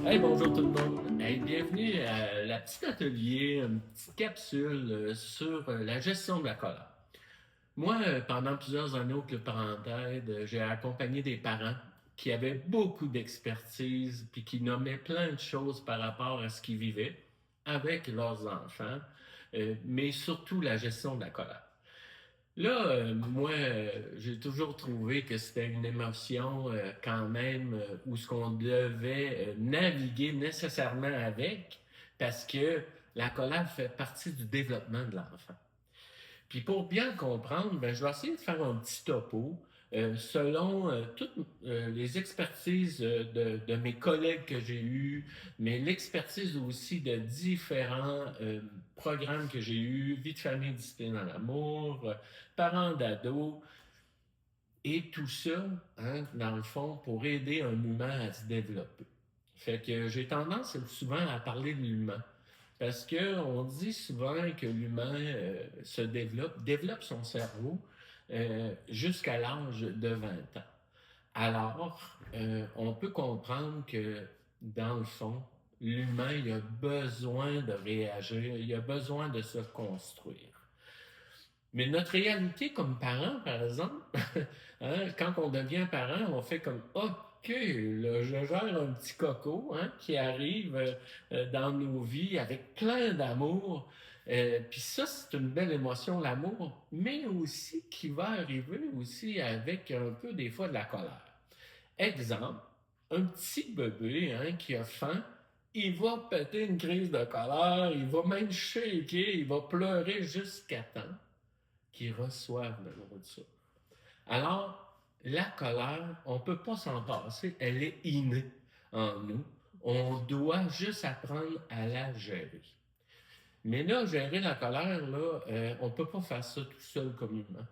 Hey, bonjour tout le monde. Hey, bienvenue à la petite atelier, une petite capsule sur la gestion de la colère. Moi, pendant plusieurs années au Club Parents d'aide, j'ai accompagné des parents qui avaient beaucoup d'expertise puis qui nommaient plein de choses par rapport à ce qu'ils vivaient avec leurs enfants, mais surtout la gestion de la colère. Là, moi, j'ai toujours trouvé que c'était une émotion quand même où ce qu'on devait naviguer nécessairement avec parce que la colère fait partie du développement de l'enfant. Puis pour bien le comprendre, ben, je vais essayer de faire un petit topo selon toutes les expertises de mes collègues que j'ai eus, mais l'expertise aussi de différents programmes que j'ai eus, vie de famille, discipline en amour, parents d'ados, et tout ça, hein, dans le fond, pour aider un humain à se développer. Fait que j'ai tendance souvent à parler de l'humain. Parce qu'on dit souvent que l'humain développe son cerveau jusqu'à l'âge de 20 ans. Alors, on peut comprendre que, dans le fond, l'humain, il a besoin de réagir, il a besoin de se construire. Mais notre réalité comme parent, par exemple, hein, quand on devient parent, on fait comme OK, là, je gère un petit coco hein, qui arrive dans nos vies avec plein d'amour. Puis ça, c'est une belle émotion, l'amour, mais aussi qui va arriver aussi avec un peu des fois de la colère. Exemple, un petit bébé hein, qui a faim, il va péter une crise de colère, il va même shaker, il va pleurer jusqu'à temps qui reçoivent la nourriture. Alors, la colère, on ne peut pas s'en passer, elle est innée en nous. On doit juste apprendre à la gérer. Mais là, gérer la colère, là, on ne peut pas faire ça tout seul comme humain.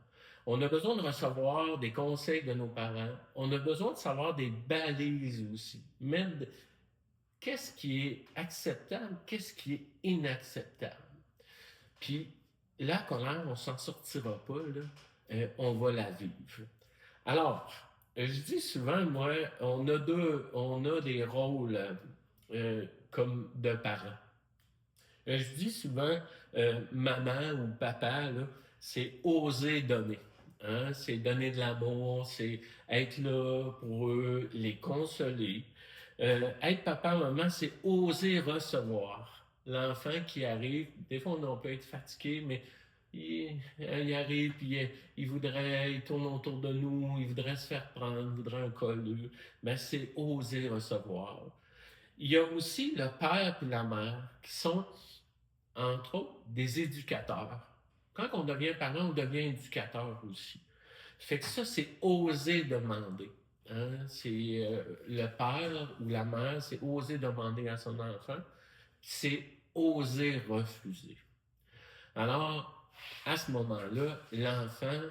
On a besoin de recevoir des conseils de nos parents. On a besoin de savoir des balises aussi. Même qu'est-ce qui est acceptable, qu'est-ce qui est inacceptable. Puis la colère, on s'en sortira pas, là. On va la vivre. Alors, je dis souvent, moi, on a des rôles comme de parents. Je dis souvent, maman ou papa, là, c'est oser donner. Hein? C'est donner de l'amour, c'est être là pour eux, les consoler. Être papa, maman, c'est oser recevoir. L'enfant qui arrive, des fois on peut être fatigué, mais il arrive, puis il tourne autour de nous, il voudrait se faire prendre, il voudrait un colleux. Mais c'est oser recevoir. Il y a aussi le père et la mère qui sont, entre autres, des éducateurs. Quand on devient parent, on devient éducateur aussi. Fait que ça, c'est oser demander. Hein? C'est le père ou la mère, c'est oser demander à son enfant, c'est oser refuser. Alors, à ce moment-là, l'enfant,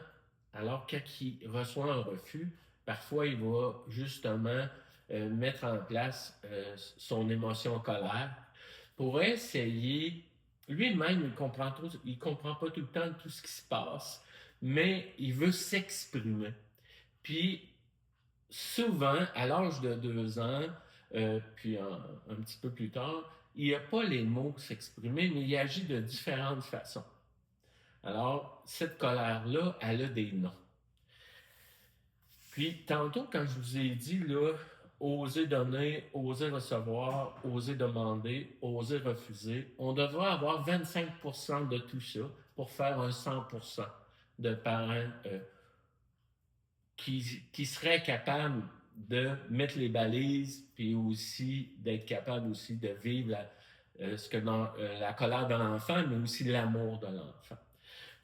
alors quand il reçoit un refus, parfois il va justement mettre en place son émotion colère pour essayer, lui-même, il comprend pas tout le temps tout ce qui se passe, mais il veut s'exprimer. Puis, souvent, à l'âge de 2 ans, puis un petit peu plus tard, il n'a pas les mots pour s'exprimer, mais il agit de différentes façons. Alors, cette colère-là, elle a des noms. Puis, tantôt, quand je vous ai dit, là, oser donner, oser recevoir, oser demander, oser refuser, on devrait avoir 25% de tout ça pour faire un 100% de parents qui seraient capables de mettre les balises, puis aussi d'être capables aussi de vivre la colère de l'enfant, mais aussi l'amour de l'enfant.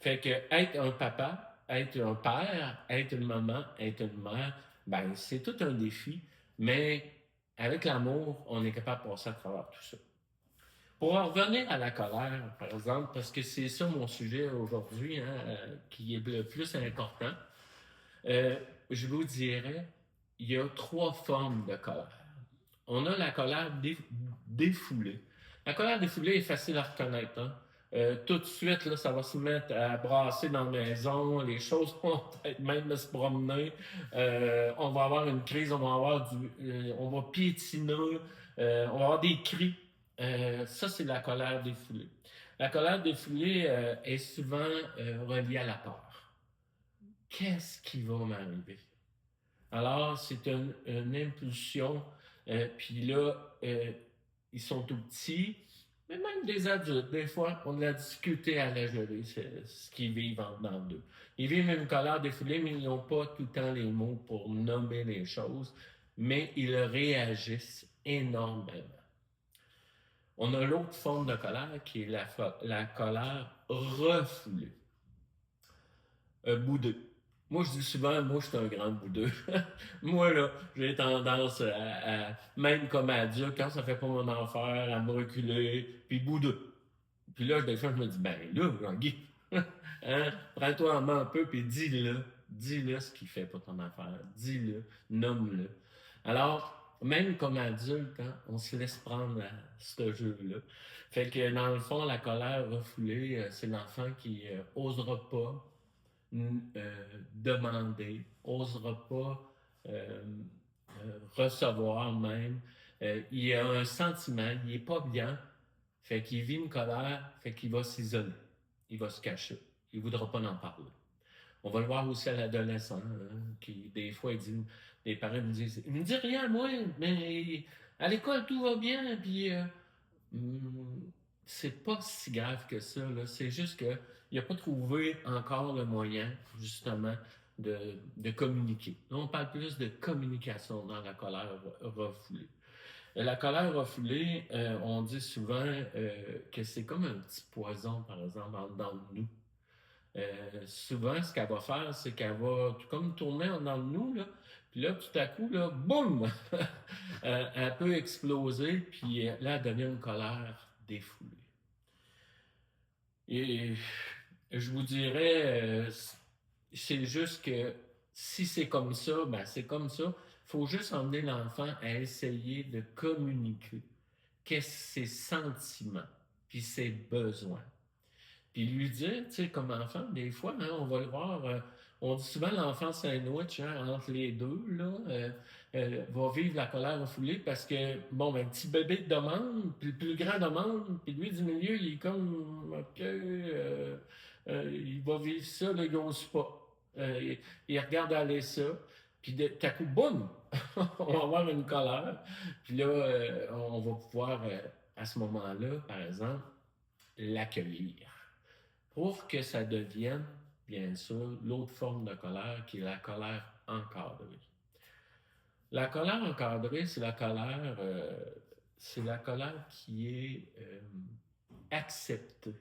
Fait que être un papa, être un père, être une maman, être une mère, ben c'est tout un défi, mais avec l'amour, on est capable de passer à travers tout ça. Pour en revenir à la colère, par exemple, parce que c'est ça mon sujet aujourd'hui, hein, qui est le plus important, euh, je vous dirais, il y a 3 formes de colère. On a la colère défoulée. La colère défoulée est facile à reconnaître. Hein? tout de suite, là, ça va se mettre à brasser dans la maison, les choses vont peut-être même se promener, on va avoir une crise, on va piétiner, on va avoir des cris. Ça, c'est la colère défoulée. La colère défoulée est souvent reliée à la peur. Qu'est-ce qui va m'arriver? Alors, c'est une impulsion, puis là, ils sont tout petits, mais même des adultes, des fois, on a la difficulté à la gérer, c'est ce qu'ils vivent en dedans d'eux. Ils vivent une colère défoulée, mais ils n'ont pas tout le temps les mots pour nommer les choses, mais ils réagissent énormément. On a l'autre forme de colère qui est la colère refoulée. Boudeux. Moi, je dis souvent, moi, je suis un grand boudeux. Moi, là, j'ai tendance même comme adulte, quand ça fait pas mon affaire, à me reculer, puis boudeux. Puis là, des fois, je me dis, ben là, Jean-Guy, hein, prends-toi en main un peu, puis dis-le. Dis-le ce qui fait pas ton affaire. Dis-le, nomme-le. Alors, même comme adulte, hein, on se laisse prendre à ce jeu-là. Fait que, dans le fond, la colère refoulée, c'est l'enfant qui osera pas demander, osera pas recevoir même. Il a un sentiment, il n'est pas bien, fait qu'il vit une colère, fait qu'il va s'isoler, il va se cacher, il ne voudra pas en parler. On va le voir aussi à l'adolescent, hein, qui des fois, les parents me disent, il me dit rien, moi, mais à l'école, tout va bien, puis c'est pas si grave que ça, là. C'est juste qu'il n'a pas trouvé encore le moyen, justement, de communiquer. Là, on parle plus de communication dans la colère refoulée. La colère refoulée, on dit souvent que c'est comme un petit poison, par exemple, dans nous. Souvent, ce qu'elle va faire, c'est qu'elle va comme tourner dans nous, là, puis là, tout à coup, là, boum! Elle peut exploser, puis là, elle devient une colère défoulée. Et je vous dirais, c'est juste que si c'est comme ça, ben c'est comme ça. Il faut juste emmener l'enfant à essayer de communiquer qu'est-ce ses sentiments, puis ses besoins. Puis lui dire, tu sais, comme enfant, des fois, hein, on va le voir, on dit souvent l'enfant sandwich hein, entre les deux, là, va vivre la colère refoulée parce que, bon, ben, petit bébé demande, puis le plus grand demande, puis lui du milieu, il est comme, OK, il va vivre ça, là, il n'ose pas. Il regarde aller ça, puis tout à coup, boum, on va avoir une colère, puis là, on va pouvoir, à ce moment-là, par exemple, l'accueillir pour que ça devienne, bien sûr, l'autre forme de colère qui est la colère encadrée. La colère encadrée, c'est la colère qui est acceptée.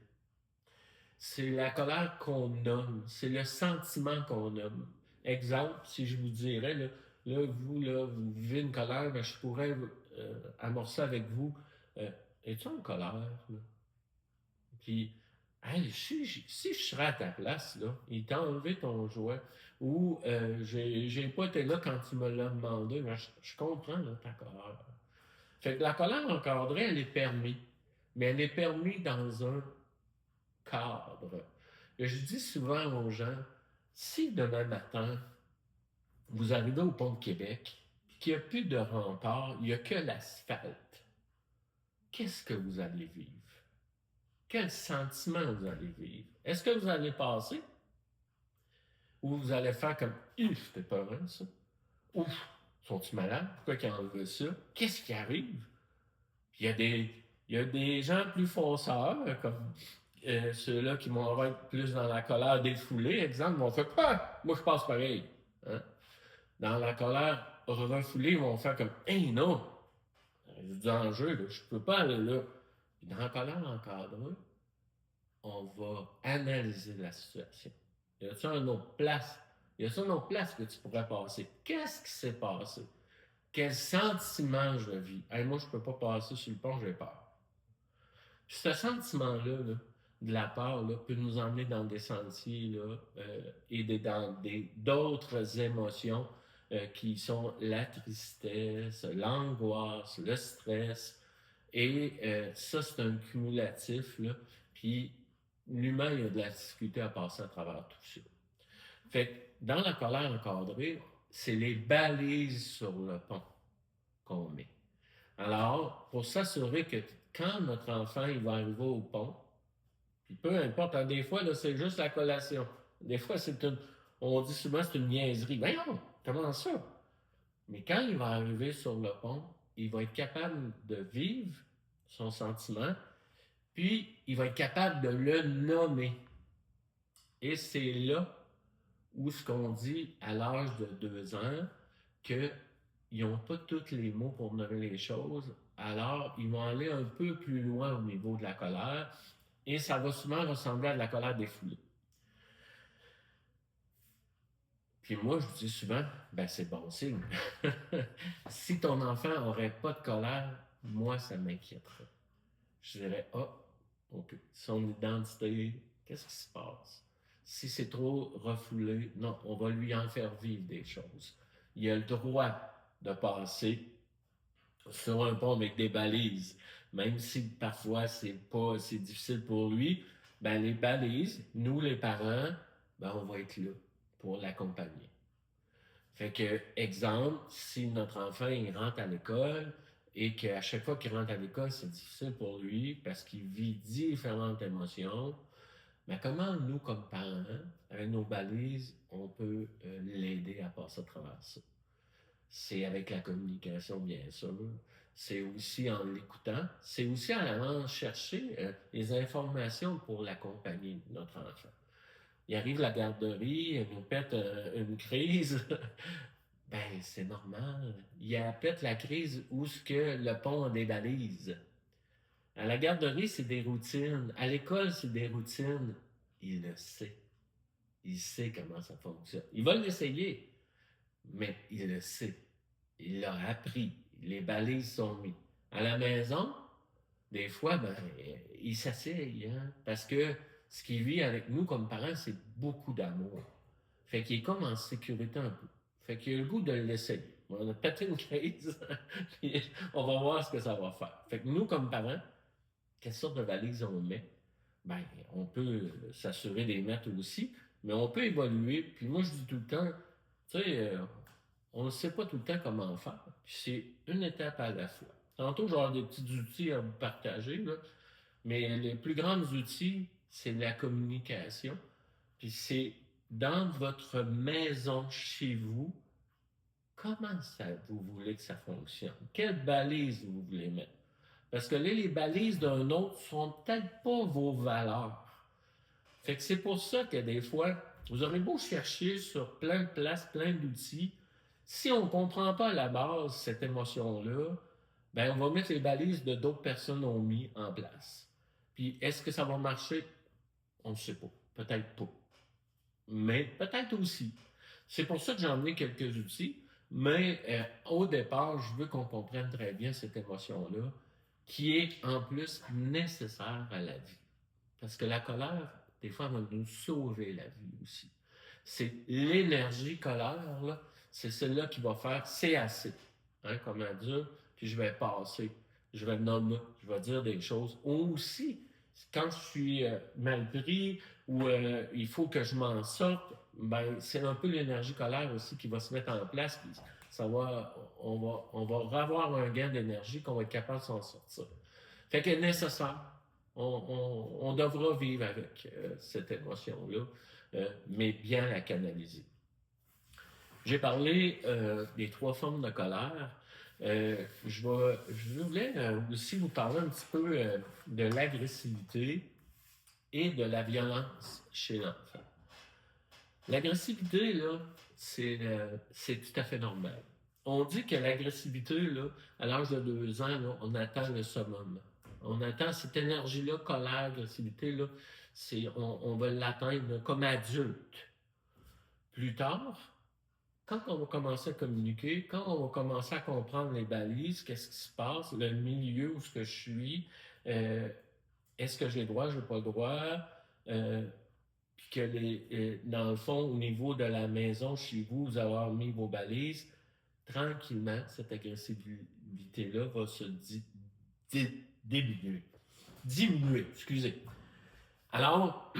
C'est la colère qu'on nomme, c'est le sentiment qu'on nomme. Exemple, si je vous dirais, vous vivez une colère, ben, je pourrais amorcer avec vous, es-tu en colère? Là? Puis, hey, si je serais à ta place, là, il t'a enlevé ton jouet, ou j'ai pas été là quand tu me l'as demandé, mais je comprends là, ta colère. Fait que la colère encadrée, elle est permise, mais elle est permise dans un cadre. Et je dis souvent aux gens, si demain matin, vous arrivez au pont de Québec, qu'il n'y a plus de rempart, il n'y a que l'asphalte, qu'est-ce que vous allez vivre? Quel sentiment vous allez vivre? Est-ce que vous allez passer? Ou vous allez faire comme, c'était pas vrai ça? Ouf, sont-ils malades? Pourquoi ils enlèvent ça? Qu'est-ce qui arrive? Puis il y a des gens plus fonceurs, comme ceux-là qui vont être plus dans la colère défoulée, exemple, vont faire, ah, moi je passe pareil. Hein? Dans la colère refoulée, ils vont faire comme, hey non, j'ai du enjeu, là, je peux pas aller là. Puis dans la colère encadrée, on va analyser la situation. Y a-t-il une autre place? Y a-t-il une autre place que tu pourrais passer? Qu'est-ce qui s'est passé? Quel sentiment je vis? Hey, moi, je peux pas passer sur le pont, j'ai peur. Puis ce sentiment-là, là, de la peur, là, peut nous emmener dans des sentiers là, et dans d'autres émotions qui sont la tristesse, l'angoisse, le stress. Et ça, c'est un cumulatif. Là, puis l'humain il a de la difficulté à passer à travers tout ça. Fait que dans la colère encadrée, c'est les balises sur le pont qu'on met. Alors, pour s'assurer que quand notre enfant il va arriver au pont, puis peu importe, hein, des fois, là, c'est juste la collation. Des fois, on dit souvent c'est une niaiserie. Ben non, comment ça? Mais quand il va arriver sur le pont, il va être capable de vivre son sentiment, puis il va être capable de le nommer. Et c'est là où ce qu'on dit à l'âge de 2 ans qu'ils n'ont pas tous les mots pour nommer les choses, alors ils vont aller un peu plus loin au niveau de la colère, et ça va souvent ressembler à de la colère défoulée. Puis moi, je dis souvent, ben c'est bon signe. Si ton enfant n'aurait pas de colère, moi, ça m'inquiéterait. Je dirais, ah, OK, son identité, qu'est-ce qui se passe? Si c'est trop refoulé, non, on va lui en faire vivre des choses. Il a le droit de passer sur un pont avec des balises, même si parfois c'est difficile pour lui, ben les balises, nous les parents, ben on va être là pour l'accompagner. Fait que, exemple, si notre enfant il rentre à l'école et qu'à chaque fois qu'il rentre à l'école, c'est difficile pour lui parce qu'il vit différentes émotions, mais comment nous, comme parents, avec nos balises, on peut l'aider à passer à travers ça? C'est avec la communication, bien sûr. C'est aussi en l'écoutant. C'est aussi en allant chercher les informations pour l'accompagner, notre enfant. Il arrive à la garderie, il nous pète une crise. Ben, c'est normal. Il y a peut-être la crise où ce que le pont a des balises. À la garderie, c'est des routines. À l'école, c'est des routines. Il le sait. Il sait comment ça fonctionne. Il va l'essayer, mais il le sait. Il l'a appris. Les balises sont mises. À la maison, des fois, ben, il s'assied, hein, parce que ce qu'il vit avec nous comme parents, c'est beaucoup d'amour. Fait qu'il est comme en sécurité un peu. Fait qu'il a le goût de l'essayer. On a pété une crise, puis on va voir ce que ça va faire. Fait que nous, comme parents, quelle sorte de valise on met? Ben, on peut s'assurer des mettre aussi, mais on peut évoluer. Puis moi, je dis tout le temps, tu sais, on ne sait pas tout le temps comment faire. Puis c'est une étape à la fois. Tantôt, je vais avoir des petits outils à vous partager, là, mais les plus grands outils, c'est la communication. Puis c'est dans votre maison, chez vous, comment ça vous voulez que ça fonctionne? Quelles balises vous voulez mettre? Parce que là, les balises d'un autre ne sont peut-être pas vos valeurs. Fait que c'est pour ça que des fois, vous aurez beau chercher sur plein de places, plein d'outils. Si on ne comprend pas à la base cette émotion-là, ben on va mettre les balises de d'autres personnes ont mis en place. Puis est-ce que ça va marcher? On ne sait pas. Peut-être pas. Mais peut-être aussi. C'est pour ça que j'en ai quelques outils. Mais au départ, je veux qu'on comprenne très bien cette émotion-là, qui est en plus nécessaire à la vie. Parce que la colère, des fois, va nous sauver la vie aussi. C'est l'énergie colère, là, c'est celle-là qui va faire c'est assez, hein, comme adulte, puis je vais passer, je vais nommer, je vais dire des choses. Ou aussi, quand je suis mal pris ou il faut que je m'en sorte, ben, c'est un peu l'énergie colère aussi qui va se mettre en place. Puis on va avoir un gain d'énergie qu'on va être capable de s'en sortir. Fait que nécessaire. On devra vivre avec cette émotion-là, mais bien la canaliser. J'ai parlé des 3 formes de colère. Je voulais aussi vous parler un petit peu de l'agressivité et de la violence chez l'enfant. L'agressivité, là, c'est tout à fait normal. On dit que l'agressivité, là, à l'âge de 2 ans, là, on atteint le summum. On attend cette énergie-là, colère, agressivité, là, on va l'atteindre comme adulte. Plus tard, quand on va commencer à communiquer, quand on va commencer à comprendre les balises, qu'est-ce qui se passe, le milieu où ce que je suis, est-ce que j'ai le droit, je n'ai pas le droit, puis que dans le fond, au niveau de la maison, chez vous, vous avez mis vos balises, tranquillement, cette agressivité-là va se diminuer. Diminuer, excusez. Alors,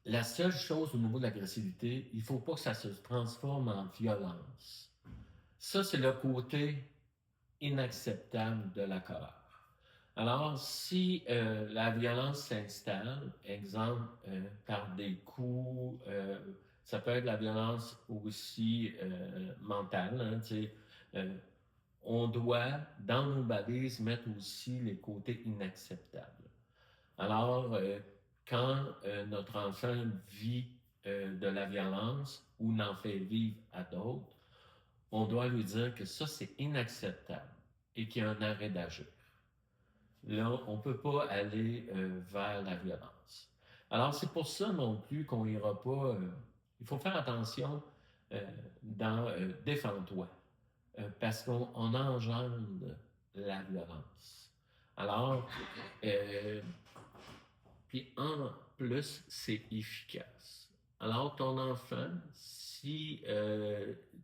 la seule chose au niveau de l'agressivité, il ne faut pas que ça se transforme en violence. Ça, c'est le côté inacceptable de la colère. Alors, si la violence s'installe, exemple, par des coups, ça peut être la violence aussi mentale, hein, on doit, dans nos balises, mettre aussi les côtés inacceptables. Alors, quand notre enfant vit de la violence ou n'en fait vivre à d'autres, on doit lui dire que ça, c'est inacceptable et qu'il y a un arrêt d'agir. Là, on ne peut pas aller vers la violence. Alors, c'est pour ça non plus qu'on n'ira pas. Il faut faire attention dans défends-toi, parce qu'on engendre la violence. Alors, puis en plus, c'est efficace. Alors, ton enfant, si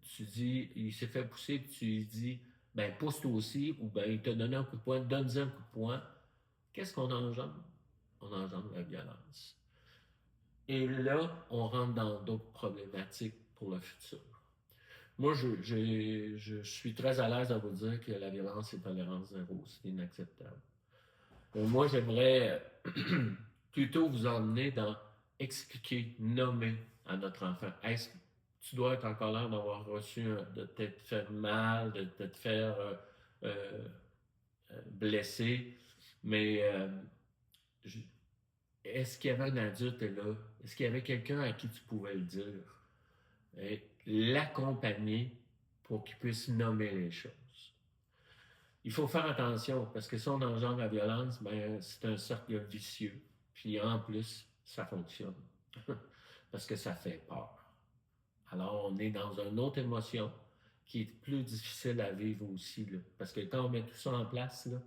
tu dis, il s'est fait pousser, puis tu lui dis, ben pousse-toi aussi, ou ben il t'a donné un coup de poing, donne-lui un coup de poing, qu'est-ce qu'on engendre? On engendre la violence. Et là, on rentre dans d'autres problématiques pour le futur. Moi, je suis très à l'aise à vous dire que la violence est tolérance zéro, c'est inacceptable. Moi, j'aimerais plutôt vous emmener dans expliquer, nommer à notre enfant. Est-ce que tu dois être en colère d'avoir reçu, de t'être fait mal, de t'être fait blesser, mais est-ce qu'il y avait un adulte là? Est-ce qu'il y avait quelqu'un à qui tu pouvais le dire? Et l'accompagner pour qu'il puisse nommer les choses. Il faut faire attention parce que si on engendre la violence, ben, c'est un cercle vicieux. Puis en plus, ça fonctionne parce que ça fait peur. Alors, on est dans une autre émotion qui est plus difficile à vivre aussi. Là, parce que quand on met tout ça en place, là,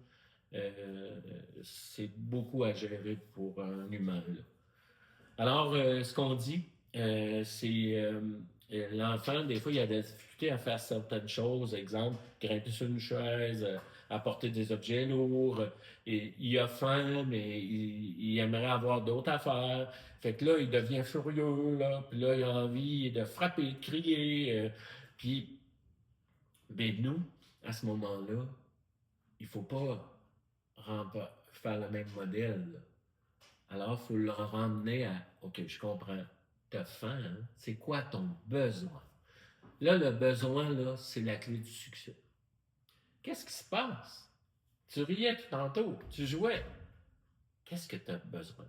c'est beaucoup à gérer pour un humain. Là. Alors, ce qu'on dit, c'est l'enfant, des fois, il a des difficultés à faire certaines choses. Exemple, grimper sur une chaise, apporter des objets lourds. Et il a faim, mais il aimerait avoir d'autres affaires. Fait que là, il devient furieux, là. Puis là, il a envie de frapper, de crier. Puis, ben nous, à ce moment-là, il ne faut pas faire le même modèle. Là. Alors, il faut le ramener à OK, je comprends. T'as faim, hein? C'est quoi ton besoin? Là, le besoin, là, c'est la clé du succès. Qu'est-ce qui se passe? Tu riais tout tantôt, tu jouais. Qu'est-ce que tu as besoin?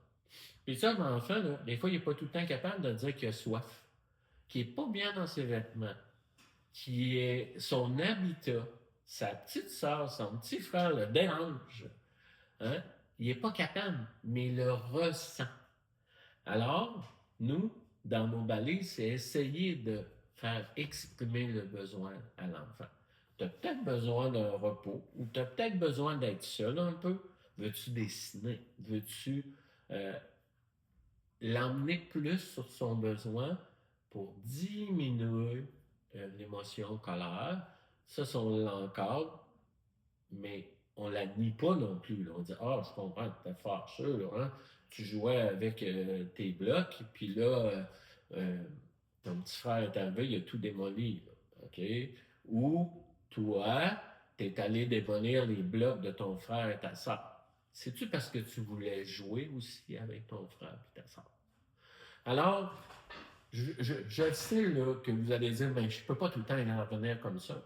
Puis ça, l'enfant, là, des fois, il n'est pas tout le temps capable de dire qu'il a soif, qu'il n'est pas bien dans ses vêtements, qui est son habitat, sa petite soeur, son petit frère le dérange. Hein? Il n'est pas capable, mais il le ressent. Alors, nous, dans nos balises, c'est essayer de faire exprimer le besoin à l'enfant. Tu as peut-être besoin d'un repos ou tu as peut-être besoin d'être seul un peu. Veux-tu dessiner? Veux-tu l'emmener plus sur son besoin pour diminuer l'émotion colère? Ça, on l'encadre, mais on la nie pas non plus. Là. On dit ah, je comprends, tu es fâcheux, là, hein? Tu jouais avec tes blocs, puis là, ton petit frère est arrivé, il a tout démoli. Là, OK? Ou toi, tu es allé démolir les blocs de ton frère et ta soeur. C'est-tu parce que tu voulais jouer aussi avec ton frère et ta soeur? Alors, je sais là, que vous allez dire, ben, je ne peux pas tout le temps y revenir comme ça.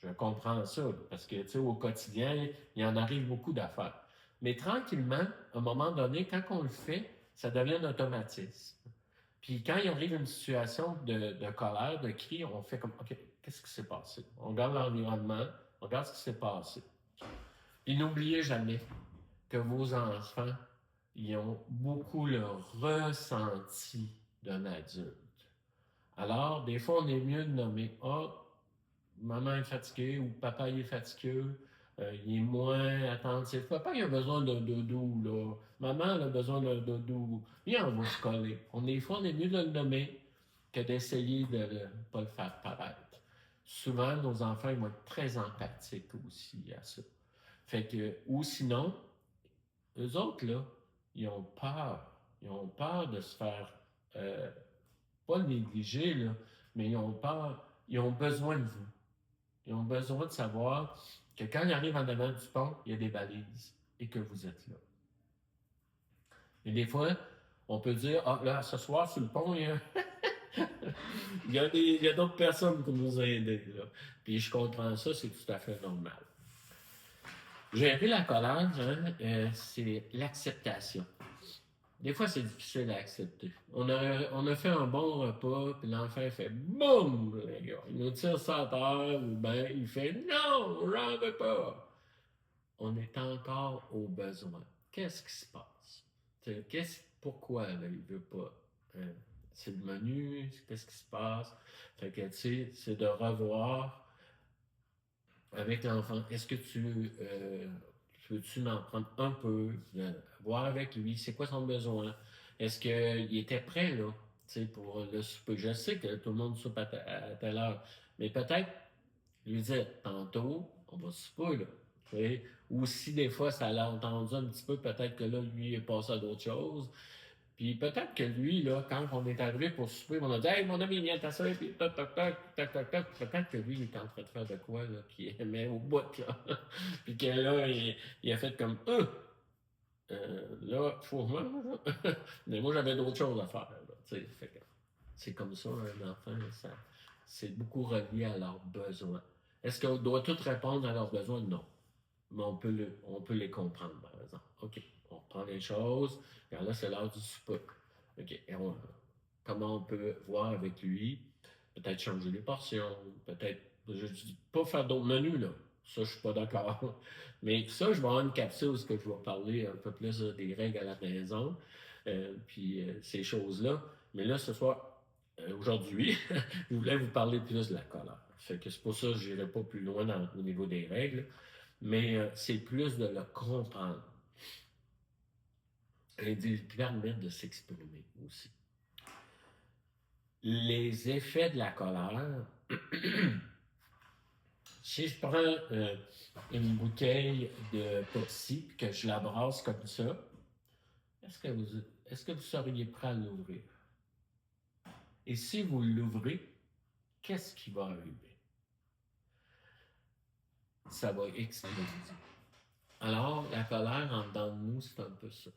Je comprends ça, parce que, tu sais, au quotidien, il en arrive beaucoup d'affaires. Mais tranquillement, à un moment donné, quand on le fait, ça devient un automatisme. Puis quand il arrive une situation de colère, de cri, on fait comme, OK, qu'est-ce qui s'est passé? On regarde l'environnement, on regarde ce qui s'est passé. Et n'oubliez jamais que vos enfants, ils ont beaucoup le ressenti d'un adulte. Alors, des fois, on est mieux de nommer, ah, maman est fatiguée ou papa est fatigué, il est moins attentif. Papa, il a besoin d'un doudou, là. Maman, elle a besoin d'un doudou. Viens, on va se coller. Des fois, on est mieux de le nommer que d'essayer de ne pas le faire paraître. Souvent, nos enfants ils vont être très empathiques aussi à ça. Fait que, ou sinon, eux autres, là, ils ont peur. Ils ont peur de se faire, euh, pas négliger, là, mais ils ont peur, ils ont besoin de vous. Ils ont besoin de savoir que quand ils arrivent en avant du pont, il y a des balises et que vous êtes là. Et des fois, on peut dire, ah là, ce soir, sur le pont, il y a d'autres personnes qui nous aident. Là. Puis je comprends ça, c'est tout à fait normal. Gérer la colère, hein, c'est l'acceptation. Des fois, c'est difficile à accepter. On a fait un bon repas, puis l'enfant fait BOUM! Il nous tire ça à terre, ou bien il fait non, j'en veux pas. On est encore au besoin. Qu'est-ce qui se passe? Pourquoi là, il veut pas? Hein? C'est le menu, qu'est-ce qui se passe? Fait que, tu sais, c'est de revoir avec l'enfant. Est-ce que veux-tu en prendre un peu, voir avec lui, c'est quoi son besoin? Est-ce qu'il était prêt, là, tu sais, pour le souper? Je sais que tout le monde soupe à telle heure, mais peut-être lui dire, tantôt, on va souper, là. Tu sais. Ou si des fois ça l'a entendu un petit peu, peut-être que là, lui, il est passé à d'autres choses. Puis peut-être que lui, là, quand on est arrivé pour souper, on a dit hey, mon ami, viens t'asseoir, puis tac, tac, tac, tac, tac, tac. Peut-être que lui, il est en train de faire de quoi, là, qui aimait au bout, là. Puis que là, il a fait comme là, faut moi. Mais moi, j'avais d'autres choses à faire, là, tu sais. Fait que c'est comme ça, un enfant, c'est beaucoup relié à leurs besoins. Est-ce qu'on doit tout répondre à leurs besoins? Non. Mais on peut les comprendre, par exemple. OK, on reprend les choses. Regarde, là, c'est l'heure du souper. OK, comment on peut voir avec lui? Peut-être changer les portions, peut-être, je dis pas faire d'autres menus, là. Ça, je suis pas d'accord. Mais ça, je vais avoir une capsule où je vais parler un peu plus des règles à la maison, puis ces choses-là. Mais là, ce soir, aujourd'hui, je voulais vous parler plus de la colère. Fait que c'est pour ça que je n'irai pas plus loin au niveau des règles, mais c'est plus de le comprendre et de lui permettre de s'exprimer aussi. Les effets de la colère, si je prends une bouteille de Pepsi et que je la brasse comme ça, est-ce que vous seriez prêt à l'ouvrir? Et si vous l'ouvrez, qu'est-ce qui va arriver? Ça va exploser. Alors, la colère en dedans de nous, c'est un peu ça.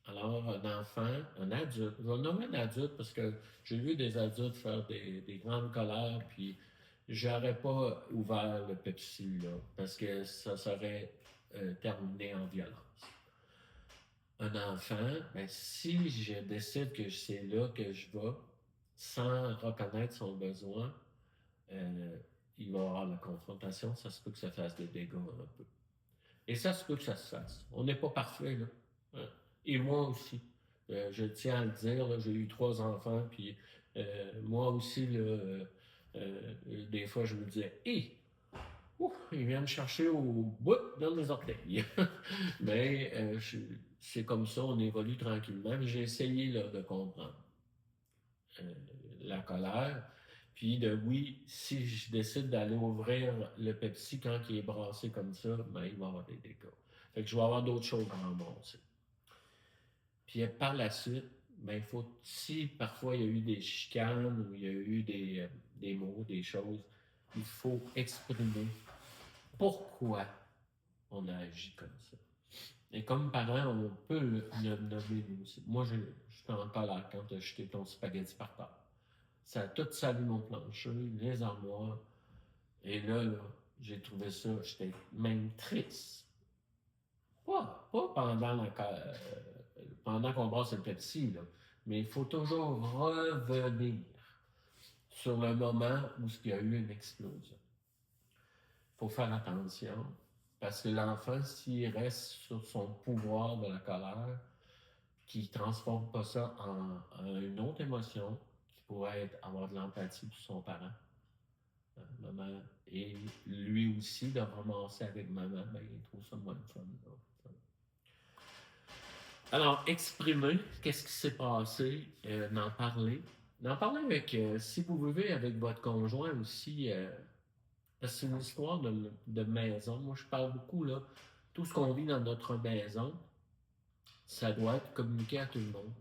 Alors, un enfant, un adulte, je vais le nommer un adulte parce que j'ai vu des adultes faire des grandes colères, puis j'aurais pas ouvert le Pepsi, là, parce que ça serait terminé en violence. Un enfant, ben, si je décide que c'est là que je vais, sans reconnaître son besoin, euh, il va y avoir la confrontation, ça se peut que ça fasse des dégâts un peu. Et ça se peut que ça se fasse. On n'est pas parfait, là. Hein. Et moi aussi. Je tiens à le dire, là, j'ai eu 3 enfants, puis moi aussi, là, des fois, je me disais, hé, il vient me chercher au bout dans mes orteils. Mais c'est comme ça, on évolue tranquillement. Mais j'ai essayé là, de comprendre euh, la colère. Puis oui, si je décide d'aller ouvrir le Pepsi quand il est brassé comme ça, ben, il va y avoir des dégâts. Fait que je vais avoir d'autres choses à ramasser. Puis par la suite, ben, il faut, si parfois il y a eu des chicanes ou il y a eu des mots, des choses, il faut exprimer pourquoi on a agi comme ça. Et comme parent, on peut le nommer nous aussi. Moi, je suis en colère quand tu as jeté ton spaghetti par terre. Ça a tout sali mon plancher, les armoires. Et là, j'ai trouvé ça, j'étais même triste. Pas pendant qu'on brasse le Pepsi, là. Mais il faut toujours revenir sur le moment où il y a eu une explosion. Il faut faire attention, parce que l'enfant, s'il reste sur son pouvoir de la colère, qui ne transforme pas ça en une autre émotion, qui pourrait être avoir de l'empathie pour son parent, maman, et lui aussi de ramasser avec maman, ben, il trouve ça moins fun. Là. Alors, exprimer, qu'est-ce qui s'est passé, d'en parler. D'en parler avec, si vous vivez avec votre conjoint aussi, c'est une histoire de maison. Moi, je parle beaucoup, là, tout ce qu'on vit dans notre maison, ça doit être communiqué à tout le monde.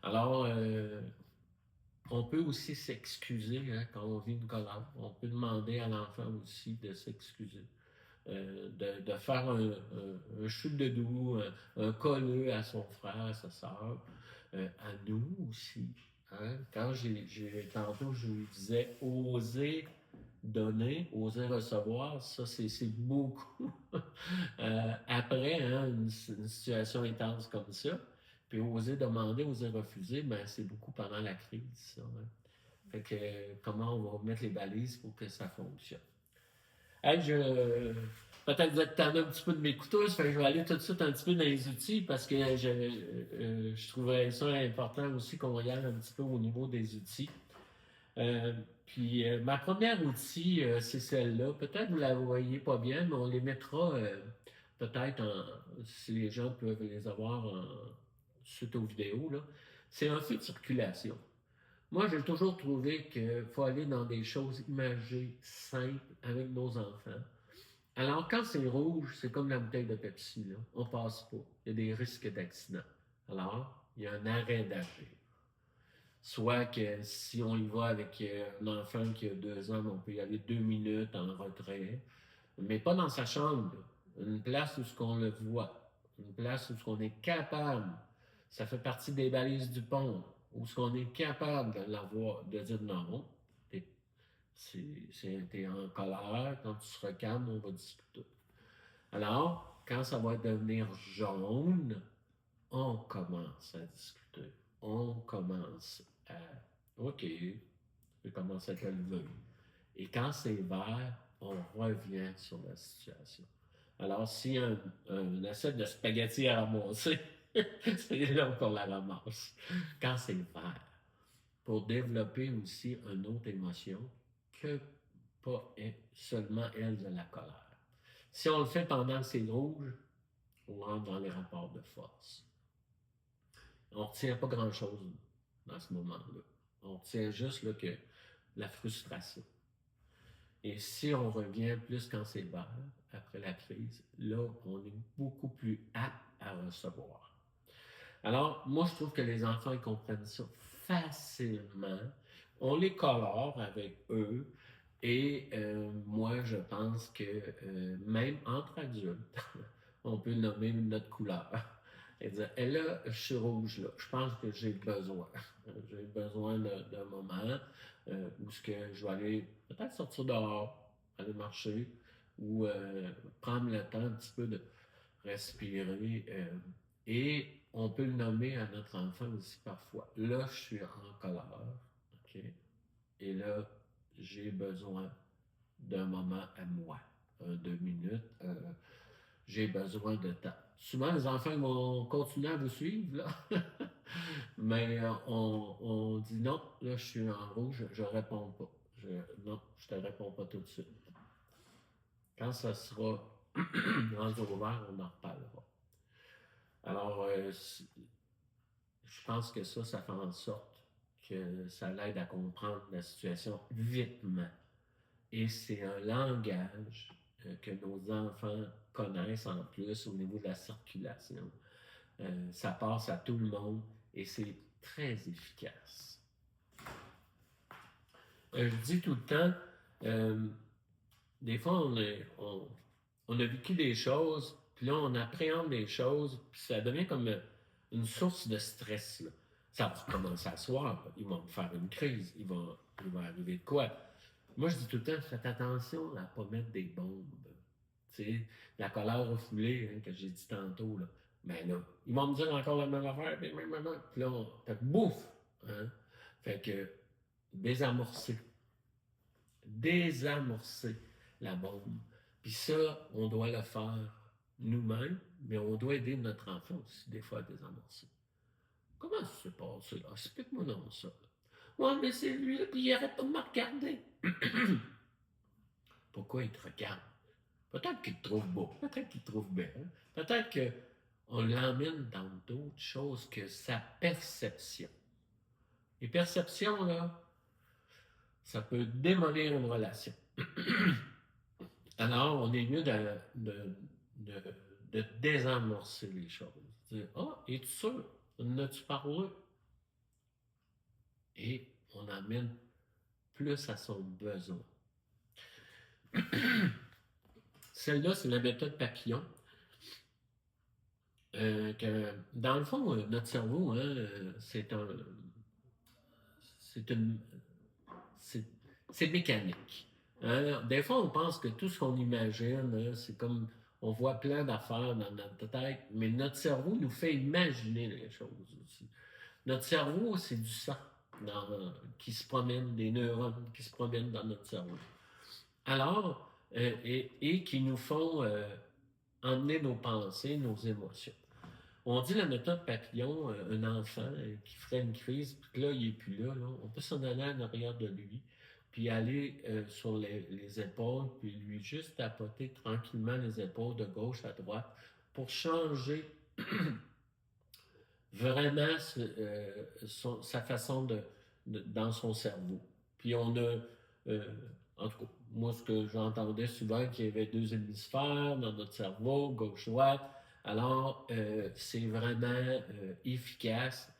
Alors, on peut aussi s'excuser hein, quand on vit une colère. On peut demander à l'enfant aussi de s'excuser. De faire un chute de doux, un colleux à son frère, à sa soeur, à nous aussi. Hein? Quand tantôt, je vous disais oser donner, oser recevoir, ça, c'est beaucoup. Après hein, une situation intense comme ça, puis oser demander, oser refuser, ben, c'est beaucoup pendant la crise, ça. Hein? Fait que comment on va mettre les balises pour que ça fonctionne. Hey, peut-être que vous êtes tanné un petit peu de mes couteaux, fait que je vais aller tout de suite un petit peu dans les outils parce que je trouverais ça important aussi qu'on regarde un petit peu au niveau des outils. Ma première outil, c'est celle-là. Peut-être que vous ne la voyez pas bien, mais on les mettra peut-être si les gens peuvent les avoir suite aux vidéos. Là. C'est un feu de circulation. Moi, j'ai toujours trouvé qu'il faut aller dans des choses imagées, simples, avec nos enfants. Alors, quand c'est rouge, c'est comme la bouteille de Pepsi, là. On passe pas. Il y a des risques d'accident. Alors, il y a un arrêt d'agir. Soit que si on y va avec un enfant qui a 2 ans, on peut y aller 2 minutes en retrait, mais pas dans sa chambre. Là. Une place où ce qu'on le voit, une place où ce qu'on est capable. Ça fait partie des balises du pont, où ce qu'on est capable de l'avoir, de dire non, t'es en colère, quand tu seras calme, on va discuter. Alors, quand ça va devenir jaune, on commence à discuter. On commence à OK, je commence à te lever. Et quand c'est vert, on revient sur la situation. Alors, s'il y a un assiette de spaghetti à ramasser, c'est là qu'on la ramasse. Quand c'est vert, pour développer aussi une autre émotion que pas seulement elle de la colère. Si on le fait pendant que c'est rouge, on rentre dans les rapports de force. On ne retient pas grand-chose dans ce moment-là. On retient juste là, que la frustration. Et si on revient plus quand c'est vert, après la crise, là, on est beaucoup plus apte à recevoir. Alors, moi, je trouve que les enfants, ils comprennent ça facilement. On les colore avec eux. Et moi, je pense que même entre adultes, on peut nommer notre couleur. Et dire, et là, je suis rouge, là. Je pense que j'ai besoin. J'ai besoin d'un moment où ce que je vais aller peut-être sortir dehors, aller marcher ou prendre le temps un petit peu de respirer. Et on peut le nommer à notre enfant aussi parfois. Là, je suis en colère. OK? Et là, j'ai besoin d'un moment à moi. 2 minutes. J'ai besoin de temps. Souvent, les enfants vont continuer à vous suivre, là. Mais on dit non, là, je suis en rouge, je ne réponds pas. Non, je ne te réponds pas tout de suite. Quand ça sera rendu au vert, on en reparlera. Alors, je pense que ça fait en sorte que ça l'aide à comprendre la situation vitement. Et c'est un langage que nos enfants connaissent en plus au niveau de la circulation. Ça passe à tout le monde et c'est très efficace. Je dis tout le temps, des fois on a vécu des choses, puis là on appréhende des choses, puis ça devient comme une source de stress. Là. Ça va commencer à soir, ils vont me faire une crise, il va arriver de quoi. Moi, je dis tout le temps, faites attention à ne pas mettre des bombes. Tu sais, la colère refoulée, hein, que j'ai dit tantôt, là. Ben là, ils vont me dire encore la même affaire, puis là, fait que bouffe! Hein? Fait que désamorcer. Désamorcer la bombe. Puis ça, on doit le faire nous-mêmes, mais on doit aider notre enfant aussi, des fois, à désamorcer. Comment ça s'est passé, là? Explique-moi non ça. Ouais, mais c'est lui, puis il arrête pas de me regarder. Pourquoi il te regarde? Peut-être qu'il te trouve beau, peut-être qu'il te trouve belle, peut-être qu'on l'emmène dans d'autres choses que sa perception. Les perceptions, là, ça peut démolir une relation. Alors, on est mieux de désamorcer les choses. Dire, ah, es-tu sûr? En as-tu parlé? Et on amène plus à son besoin. Celle-là, c'est la méthode papillon. Dans le fond, notre cerveau, hein, c'est un. C'est une. C'est, c'est mécanique. Hein? Des fois, on pense que tout ce qu'on imagine, hein, c'est comme. On voit plein d'affaires dans notre tête, mais notre cerveau nous fait imaginer les choses aussi. Notre cerveau, c'est du sang qui se promène, des neurones qui se promènent dans notre cerveau. Alors, et qui nous font emmener nos pensées, nos émotions. On dit la méthode papillon, un enfant qui ferait une crise, puis que là, il n'est plus là, on peut s'en aller en arrière de lui, puis aller sur les épaules, puis lui juste tapoter tranquillement les épaules de gauche à droite pour changer vraiment sa façon dans son cerveau. Puis on a, en tout cas, moi ce que j'entendais souvent, qu'il y avait deux hémisphères dans notre cerveau, gauche-droite. Alors, c'est vraiment efficace.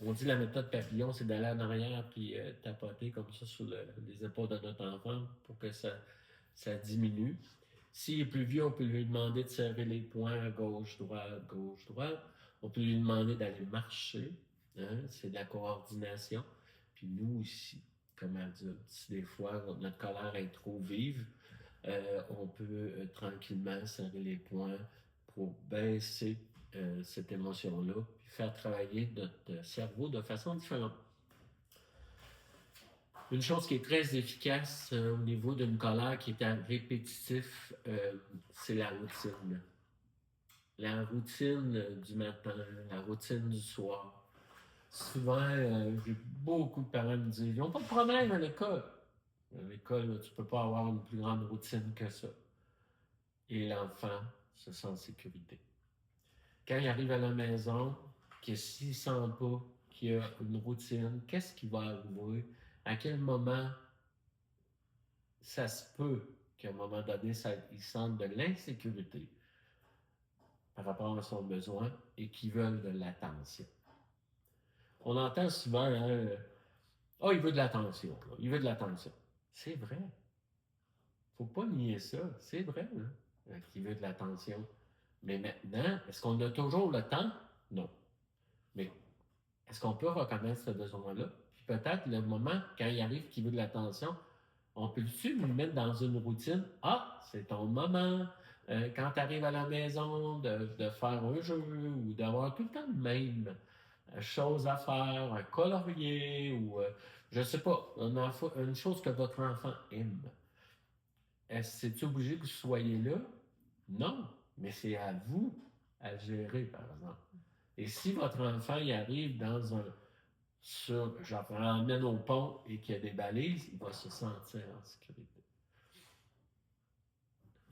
On dit la méthode papillon, c'est d'aller en arrière puis tapoter comme ça sur les épaules de notre enfant pour que ça diminue. S'il est plus vieux, on peut lui demander de serrer les poings à gauche, droite, gauche, droite. On peut lui demander d'aller marcher. Hein? C'est de la coordination. Puis nous ici, comme adultes, si des fois notre colère est trop vive, on peut tranquillement serrer les poings pour baisser cette émotion-là, puis faire travailler notre cerveau de façon différente. Une chose qui est très efficace au niveau d'une colère qui est répétitif, c'est la routine. La routine du matin, la routine du soir. Souvent, j'ai beaucoup de parents qui me disent, ils n'ont pas de problème à l'école. À l'école, tu ne peux pas avoir une plus grande routine que ça. Et l'enfant se sent en sécurité. Quand il arrive à la maison, que s'il ne sent pas qu'il y a une routine, qu'est-ce qui va arriver? À quel moment ça se peut qu'à un moment donné, il sente de l'insécurité par rapport à son besoin et qu'il veulent de l'attention. On entend souvent, hein, oh, il veut de l'attention, il veut de l'attention. C'est vrai. Faut pas nier ça. C'est vrai, hein, qu'il veut de l'attention. Mais maintenant, est-ce qu'on a toujours le temps? Non. Mais est-ce qu'on peut reconnaître ce besoin-là? Puis peut-être le moment, quand il arrive qu'il veut de l'attention, on peut-tu lui mettre dans une routine? Ah, c'est ton moment. Quand tu arrives à la maison, de faire un jeu ou d'avoir tout le temps le même chose à faire, un colorier ou, je sais pas, une chose que votre enfant aime. Est-ce que c'est obligé que vous soyez là? Non, mais c'est à vous à gérer, par exemple. Et si votre enfant y arrive dans je l'emmène au pont et qu'il y a des balises, il va se sentir en sécurité.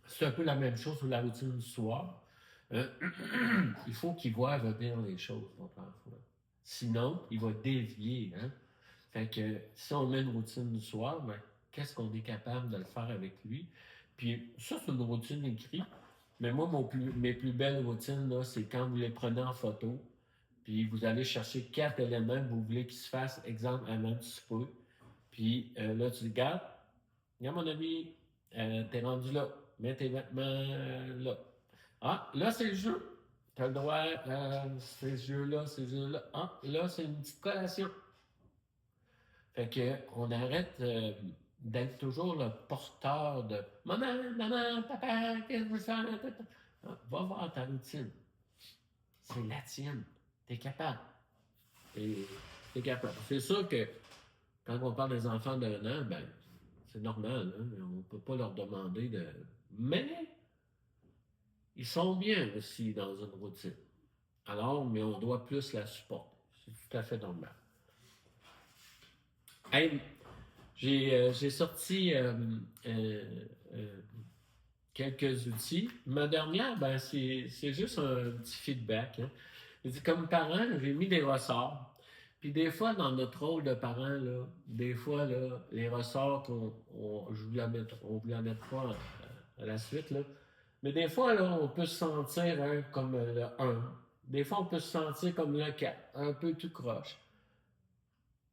C'est un peu la même chose sur la routine du soir. Il faut qu'il voit venir les choses, votre enfant. Sinon, il va dévier. Hein? Fait que si on met une routine du soir, ben, qu'est-ce qu'on est capable de le faire avec lui? Puis ça, c'est une routine écrite. Mais moi, mes plus belles routines, là, c'est quand vous les prenez en photo, puis vous allez chercher 4 éléments que vous voulez qu'ils se fassent, exemple, avant du souper. Puis là, tu regardes, regarde mon ami, t'es rendu là, mets tes vêtements là. Ah, là, c'est le jeu. Tu as le droit, ces jeux-là, ces jeux-là. Ah, là, c'est une petite collation. Fait que on arrête d'être toujours le porteur de maman, maman, papa, qu'est-ce que vous faites? Ah, va voir ta routine. C'est la tienne. T'es capable. T'es capable. C'est sûr que quand on parle des enfants d'un an, ben, c'est normal. Hein? On ne peut pas leur demander de. Mais ils sont bien aussi dans une routine. Alors, mais on doit plus la supporter. C'est tout à fait normal. Hey, j'ai sorti quelques outils. Ma dernière, ben, c'est juste un petit feedback. Hein. Comme parent, j'ai mis des ressorts. Puis des fois, dans notre rôle de parent, là, des fois, là, les ressorts je vous la on vous la mettra à la suite, là. Mais des fois, là, on peut se sentir hein, comme le 1. Des fois, on peut se sentir comme le cas, un peu tout croche.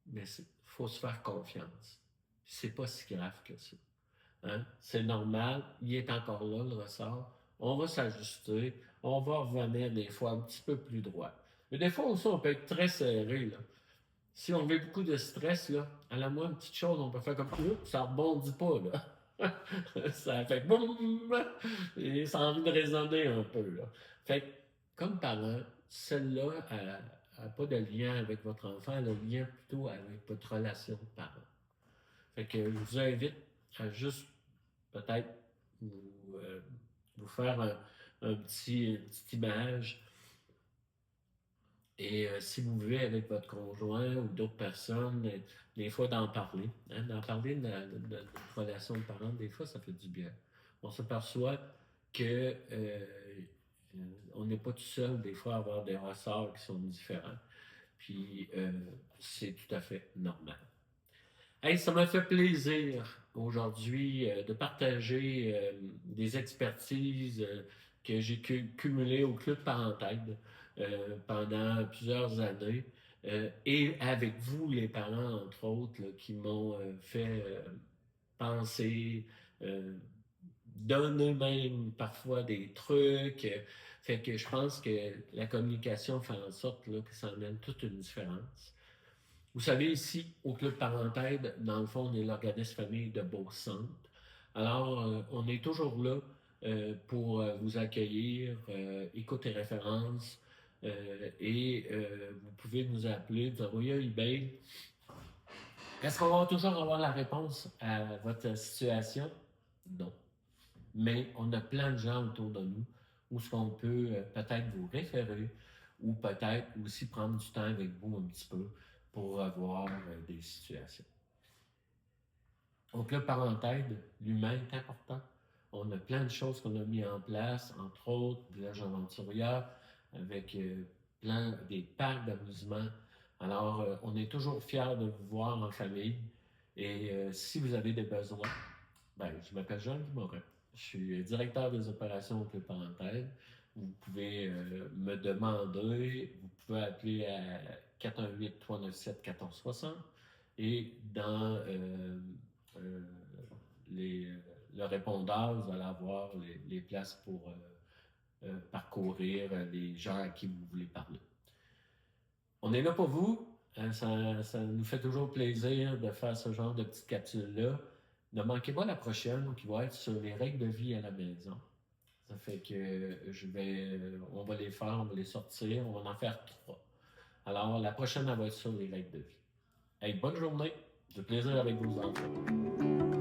Mais il faut se faire confiance. C'est pas si grave que ça. Hein? C'est normal, il est encore là, le ressort. On va s'ajuster, on va revenir des fois un petit peu plus droit. Mais des fois aussi, on peut être très serré, là. Si on vit beaucoup de stress, là, à la moindre petite chose, on peut faire comme ça rebondit pas, là. Ça fait boum! Et ça a envie de résonner un peu, là. Fait que, comme parent, celle-là n'a pas de lien avec votre enfant, elle a un lien plutôt avec votre relation de parent. Fait que je vous invite à juste peut-être vous faire une petite image. Et si vous vivez avec votre conjoint ou d'autres personnes, des fois d'en parler. Hein, d'en parler de notre relation de parents, des fois, ça fait du bien. On s'aperçoit que on n'est pas tout seul, des fois, à avoir des ressorts qui sont différents. Puis, c'est tout à fait normal. Hey, ça m'a fait plaisir aujourd'hui de partager des expertises que j'ai cumulées au Club Parentaide pendant plusieurs années et avec vous, les parents, entre autres, là, qui m'ont fait penser, euh, donner même parfois des trucs. Fait que je pense que la communication fait en sorte là, que ça amène toute une différence. Vous savez, ici, au Club Parentaide, dans le fond, on est l'organisme famille de Beau-Centre. Alors, on est toujours là pour vous accueillir, écoute et références, et vous pouvez nous appeler, nous envoyer un email. Est-ce qu'on va toujours avoir la réponse à votre situation? Non. Mais on a plein de gens autour de nous où ce qu'on peut peut-être vous référer ou peut-être aussi prendre du temps avec vous un petit peu pour avoir des situations. Donc, le Parentaide, l'humain est important. On a plein de choses qu'on a mis en place, entre autres, Village Aventurière, avec plein des parcs d'amusement. Alors, on est toujours fiers de vous voir en famille. Et si vous avez des besoins, ben, je m'appelle Jean Morin. Je suis directeur des opérations au Club Parentaide. Vous pouvez me demander, vous pouvez appeler à 418-397-1460 et dans euh, les, le répondeur, vous allez avoir les places pour parcourir les gens à qui vous voulez parler. On est là pour vous. Ça nous fait toujours plaisir de faire ce genre de petites capsules-là. Ne manquez pas la prochaine qui va être sur les règles de vie à la maison. Ça fait que on va les faire, on va les sortir, on va en faire 3. Alors, la prochaine, elle va être sur les règles de vie. Hey, bonne journée. Du plaisir avec vos enfants.